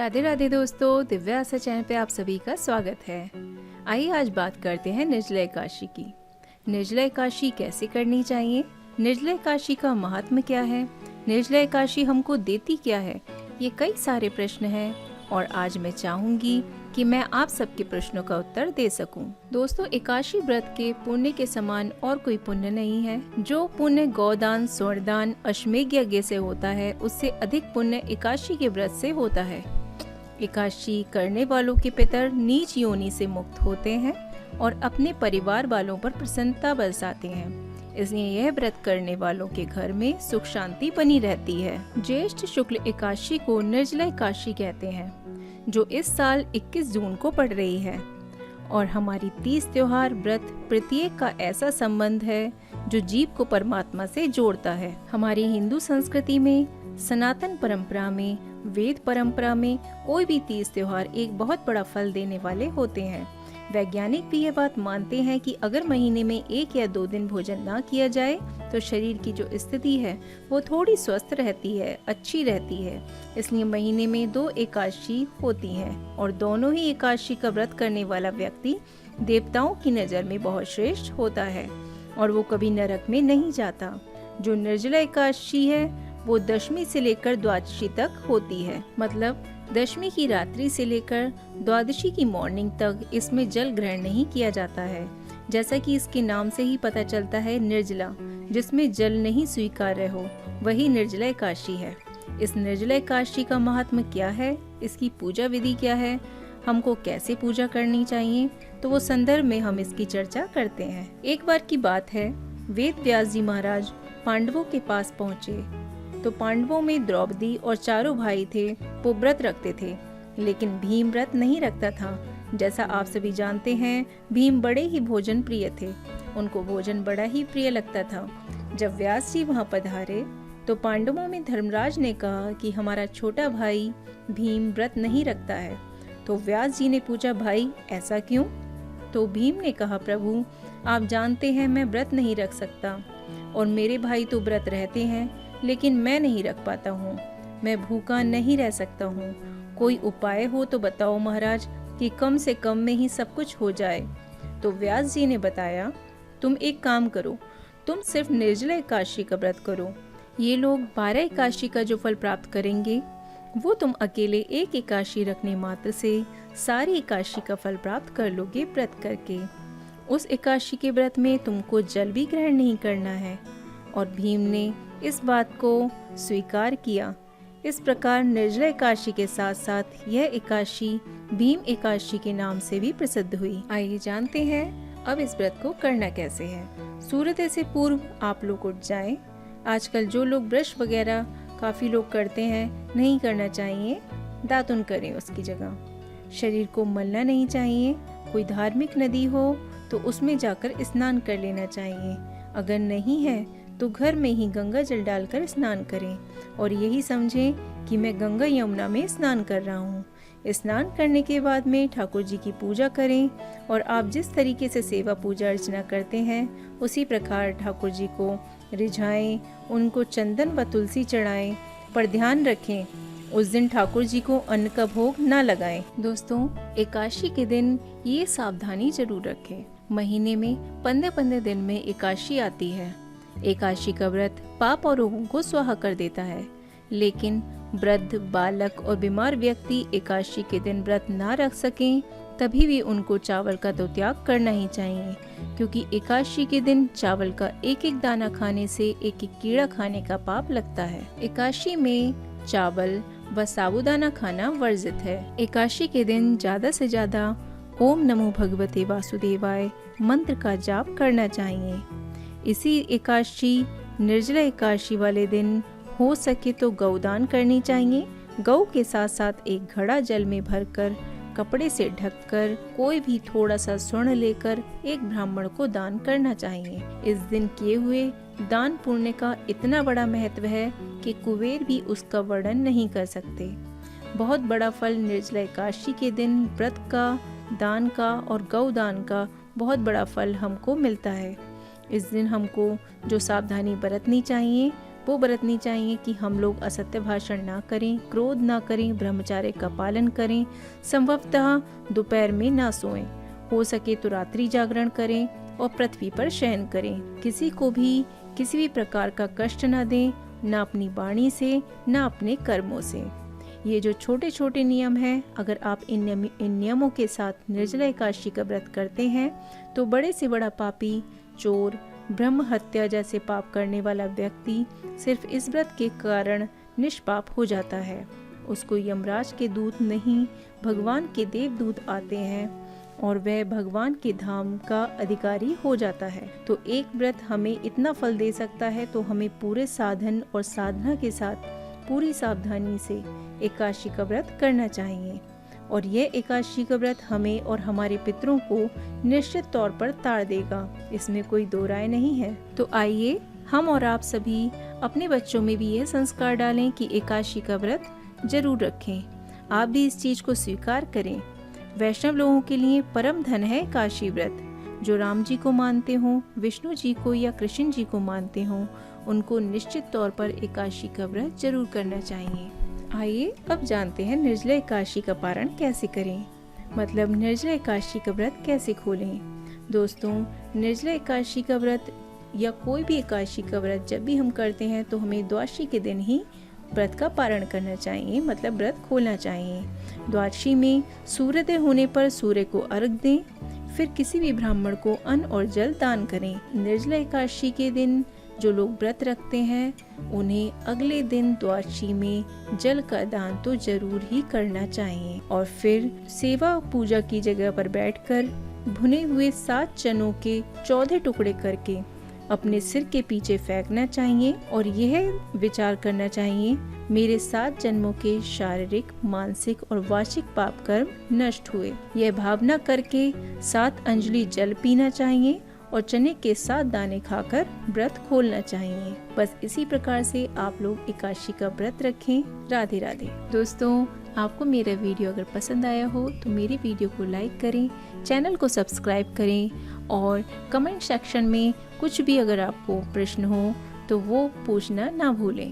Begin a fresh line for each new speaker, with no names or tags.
राधे राधे दोस्तों, दिव्या आशा चैनल पे आप सभी का स्वागत है। आइए आज बात करते हैं निर्जला एकादशी की। निर्जला एकादशी कैसे करनी चाहिए, निर्जला एकादशी का महात्म्य क्या है, निर्जला एकादशी हमको देती क्या है, ये कई सारे प्रश्न हैं और आज मैं चाहूंगी कि मैं आप सबके प्रश्नों का उत्तर दे सकूं। दोस्तों, एकादशी व्रत के पुण्य के समान और कोई पुण्य नहीं है। जो पुण्य गौदान, स्वर्णदान, अश्वमेध यज्ञ से होता है, उससे अधिक पुण्य एकादशी के व्रत से होता है। एकादशी करने वालों के पितर नीच योनि से मुक्त होते हैं और अपने परिवार वालों पर प्रसन्नता बरसाते हैं। इसलिए यह व्रत करने वालों के घर में सुख शांति बनी रहती है। ज्येष्ठ शुक्ल एकादशी को निर्जला एकादशी कहते हैं, जो इस साल 21 जून को पड़ रही है। और हमारी 30 त्योहार व्रत प्रत्येक का ऐसा संबंध है जो जीव को परमात्मा से जोड़ता है। हमारी हिंदू संस्कृति में, सनातन परंपरा में, वेद परंपरा में कोई भी 30 त्योहार एक बहुत बड़ा फल देने वाले होते हैं। वैज्ञानिक भी ये बात मानते हैं कि अगर महीने में 1 या 2 दिन भोजन ना किया जाए तो शरीर की जो स्थिति है वो थोड़ी स्वस्थ रहती है, अच्छी रहती है। इसलिए महीने में 2 एकादशी होती हैं और दोनों ही एकादशी का व्रत करने वाला व्यक्ति देवताओं की नज़र में बहुत श्रेष्ठ होता है और वो कभी नरक में नहीं जाता। जो निर्जला एकादशी है वो दशमी से लेकर द्वादशी तक होती है, मतलब दशमी की रात्रि से लेकर द्वादशी की मॉर्निंग तक इसमें जल ग्रहण नहीं किया जाता है। जैसा कि इसके नाम से ही पता चलता है, निर्जला, जिसमें जल नहीं स्वीकार्य हो, वही निर्जला एकादशी है। इस निर्जला एकादशी का महात्म्य क्या है, इसकी पूजा विधि क्या है, हमको कैसे पूजा करनी चाहिए, तो वो संदर्भ में हम इसकी चर्चा करते हैं। एक बार की बात है, वेद व्यास जी महाराज पांडवों के पास पहुँचे तो पांडवों में द्रौपदी और चारों भाई थे, वो व्रत रखते थे, लेकिन भीम व्रत नहीं रखता था। जैसा आप सभी जानते हैं, भीम बड़े ही भोजन प्रिय थे, उनको भोजन बड़ा ही प्रिय लगता था। जब व्यास जी वहाँ पधारे तो पांडवों में धर्मराज ने कहा कि हमारा छोटा भाई भीम व्रत नहीं रखता है। तो व्यास जी ने पूछा, भाई ऐसा क्यों? तो भीम ने कहा, प्रभु आप जानते हैं मैं व्रत नहीं रख सकता और मेरे भाई तो व्रत रहते हैं, लेकिन मैं नहीं रख पाता हूँ, मैं भूखा नहीं रह सकता हूँ। कोई उपाय हो तो बताओ महाराज कि कम से कम में ही सब कुछ हो जाए। तो व्यास जी ने बताया, तुम एक काम करो, तुम सिर्फ निर्जला एकादशी का व्रत करो। ये लोग 12 एकादशी का जो फल प्राप्त करेंगे वो तुम अकेले एक एकादशी रखने मात्र से सारी एकादशी का फल प्राप्त कर लोगे व्रत करके। उस एकादशी के व्रत में तुमको जल भी ग्रहण नहीं करना है। और भीम ने इस बात को स्वीकार किया। इस प्रकार निर्जला एकादशी के साथ साथ यह एकादशी भीम एकादशी के नाम से भी प्रसिद्ध हुई। आइए जानते हैं अब इस व्रत को करना कैसे है। सूर्योदय से पूर्व आप लोग उठ जाएं। आजकल जो लोग ब्रश वगैरह काफी लोग करते हैं, नहीं करना चाहिए, दातुन करें उसकी जगह। शरीर को मलना नहीं चाहिए। कोई धार्मिक नदी हो तो उसमें जाकर स्नान कर लेना चाहिए। अगर नहीं है तो घर में ही गंगा जल डालकर स्नान करें और यही समझें कि मैं गंगा यमुना में स्नान कर रहा हूँ। स्नान करने के बाद में ठाकुर जी की पूजा करें और आप जिस तरीके से सेवा पूजा अर्चना करते हैं उसी प्रकार ठाकुर जी को रिझाएं, उनको चंदन व तुलसी चढ़ाएं। पर ध्यान रखें, उस दिन ठाकुर जी को अन्न का भोग ना लगाएं। दोस्तों, एकादशी के दिन ये सावधानी जरूर रखें। महीने में 15-15 दिन में एकादशी आती है। एकादशी का व्रत पाप और रोगों को स्वाहा कर देता है, लेकिन वृद्ध, बालक और बीमार व्यक्ति एकादशी के दिन व्रत ना रख सकें तभी भी उनको चावल का तो त्याग करना ही चाहिए, क्योंकि एकादशी के दिन चावल का एक एक दाना खाने से एक एक कीड़ा खाने का पाप लगता है। एकादशी में चावल व साबूदाना खाना वर्जित है। एकादशी के दिन ज्यादा से ज्यादा ओम नमो भगवते वासुदेवाय मंत्र का जाप करना चाहिए। इसी एकादशी निर्जला एकादशी वाले दिन हो सके तो गौदान करनी चाहिए। गौ के साथ साथ एक घड़ा जल में भरकर कपड़े से ढककर कोई भी थोड़ा सा स्वर्ण लेकर एक ब्राह्मण को दान करना चाहिए। इस दिन किए हुए दान पुण्य का इतना बड़ा महत्व है कि कुबेर भी उसका वर्णन नहीं कर सकते। बहुत बड़ा फल निर्जला एकादशी के दिन व्रत का, दान का और गौदान का बहुत बड़ा फल हमको मिलता है। इस दिन हमको जो सावधानी बरतनी चाहिए वो बरतनी चाहिए कि हम लोग असत्य भाषण ना करें, क्रोध ना करें, ब्रह्मचर्य का पालन करें, संभवतः दोपहर में ना सोएं, हो सके तो रात्रि जागरण करें और पृथ्वी पर शयन करें। किसी को भी किसी भी प्रकार का कष्ट ना दें, ना अपनी वाणी से ना अपने कर्मों से। ये जो छोटे छोटे नियम हैं, अगर आप इन नियमों के साथ निर्जला एकादशी का व्रत करते हैं तो बड़े से बड़ा पापी, चोर, ब्रह्म हत्या जैसे पाप करने वाला व्यक्ति सिर्फ इस व्रत के कारण निष्पाप हो जाता है। उसको यमराज के दूत नहीं, भगवान के देवदूत आते हैं और वह भगवान के धाम का अधिकारी हो जाता है। तो एक व्रत हमें इतना फल दे सकता है, तो हमें पूरे साधन और साधना के साथ पूरी सावधानी से एकादशी का व्रत करना चाहिए। और यह एकादशी का व्रत हमें और हमारे पितरों को निश्चित तौर पर तार देगा, इसमें कोई दो राय नहीं है। तो आइए हम और आप सभी अपने बच्चों में भी यह संस्कार डालें कि एकादशी का व्रत जरूर रखें। आप भी इस चीज को स्वीकार करें। वैष्णव लोगों के लिए परम धन है एकादशी व्रत। जो राम जी को मानते हों, विष्णु जी को या कृष्ण जी को मानते हों, उनको निश्चित तौर पर एकादशी का व्रत जरूर करना चाहिए। आइए अब जानते हैं निर्जला एकादशी का पारण कैसे करें, मतलब निर्जला एकादशी का व्रत कैसे खोलें। दोस्तों, निर्जला एकादशी का व्रत या कोई भी एकादशी का व्रत जब भी हम करते हैं तो हमें द्वादशी के दिन ही व्रत का पारण करना चाहिए, मतलब व्रत खोलना चाहिए। द्वादशी में सूर्योदय होने पर सूर्य को अर्घ दें, फिर किसी भी ब्राह्मण को अन्न और जल दान करें। निर्जला एकादशी के दिन जो लोग व्रत रखते हैं उन्हें अगले दिन द्वादशी में जल का दान तो जरूर ही करना चाहिए। और फिर सेवा पूजा की जगह पर बैठकर भुने हुए 7 चनों के 14 टुकड़े करके अपने सिर के पीछे फेंकना चाहिए और यह विचार करना चाहिए, मेरे 7 जन्मों के शारीरिक, मानसिक और वाचिक पाप कर्म नष्ट हुए। यह भावना करके 7 अंजलि जल पीना चाहिए और चने के 7 दाने खाकर व्रत खोलना चाहिए। बस इसी प्रकार से आप लोग एकादशी का व्रत रखें। राधे राधे। दोस्तों, आपको मेरा वीडियो अगर पसंद आया हो तो मेरी वीडियो को लाइक करें, चैनल को सब्सक्राइब करें और कमेंट सेक्शन में कुछ भी अगर आपको प्रश्न हो तो वो पूछना ना भूलें।